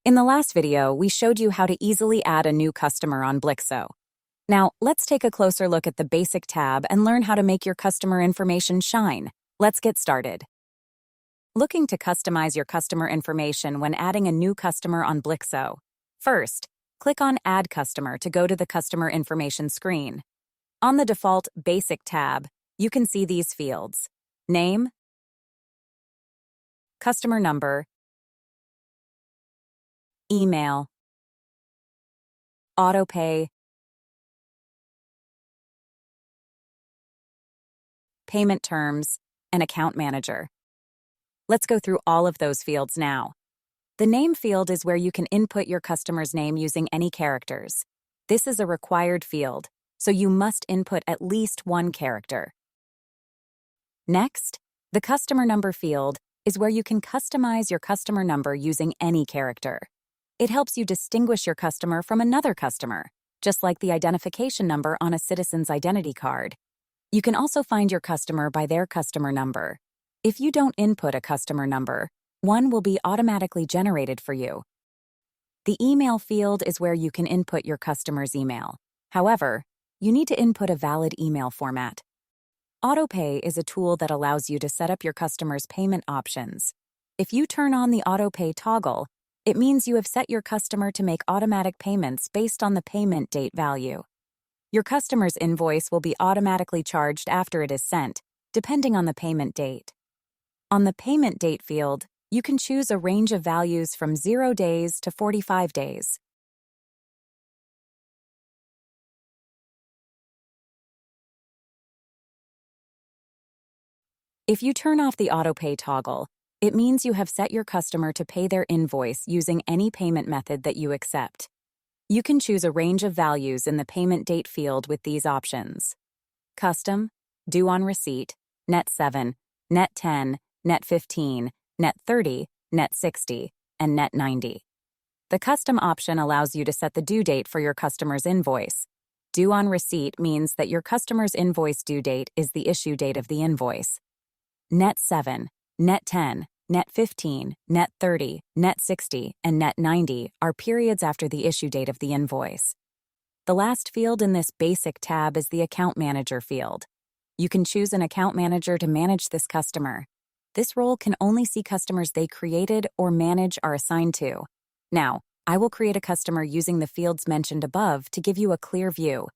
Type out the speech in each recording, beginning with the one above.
In the last video, we showed you how to easily add a new customer on Blixo. Now, let's take a closer look at the Basic tab and learn how to make your customer information shine. Let's get started. Looking to customize your customer information when adding a new customer on Blixo. First, click on Add Customer to go to the customer information screen. On the default Basic tab, you can see these fields: name, customer number, email, autopay, payment terms, and account manager. Let's go through all of those fields now. The name field is where you can input your customer's name using any characters. This is a required field, so you must input at least one character. Next, the customer number field is where you can customize your customer number using any character. It helps you distinguish your customer from another customer, just like the identification number on a citizen's identity card. You can also find your customer by their customer number. If you don't input a customer number, one will be automatically generated for you. The email field is where you can input your customer's email. However, you need to input a valid email format. Autopay is a tool that allows you to set up your customer's payment options. If you turn on the autopay toggle, it means you have set your customer to make automatic payments based on the payment date value. Your customer's invoice will be automatically charged after it is sent, depending on the payment date. On the payment date field, you can choose a range of values from 0 days to 45 days. If you turn off the autopay toggle, it means you have set your customer to pay their invoice using any payment method that you accept. You can choose a range of values in the payment date field with these options: custom, due on receipt, net 7, net 10, net 15, net 30, net 60, and net 90. The custom option allows you to set the due date for your customer's invoice. Due on receipt means that your customer's invoice due date is the issue date of the invoice. Net 7, net 10, net 15, net 30, net 60, and net 90 are periods after the issue date of the invoice. The last field in this Basic tab is the Account Manager field. You can choose an account manager to manage this customer. This role can only see customers they created or manage are assigned to. Now, I will create a customer using the fields mentioned above to give you a clear view.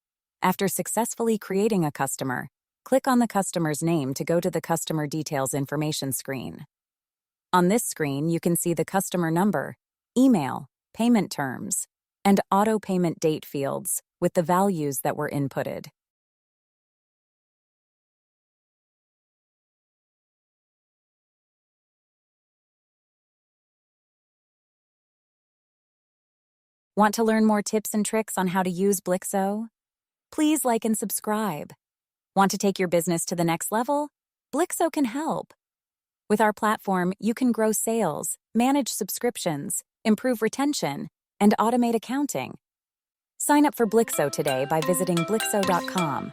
After successfully creating a customer, click on the customer's name to go to the Customer Details information screen. On this screen, you can see the customer number, email, payment terms, and auto payment date fields with the values that were inputted. Want to learn more tips and tricks on how to use Blixo? Please like and subscribe. Want to take your business to the next level? Blixo can help. With our platform, you can grow sales, manage subscriptions, improve retention, and automate accounting. Sign up for Blixo today by visiting Blixo.com.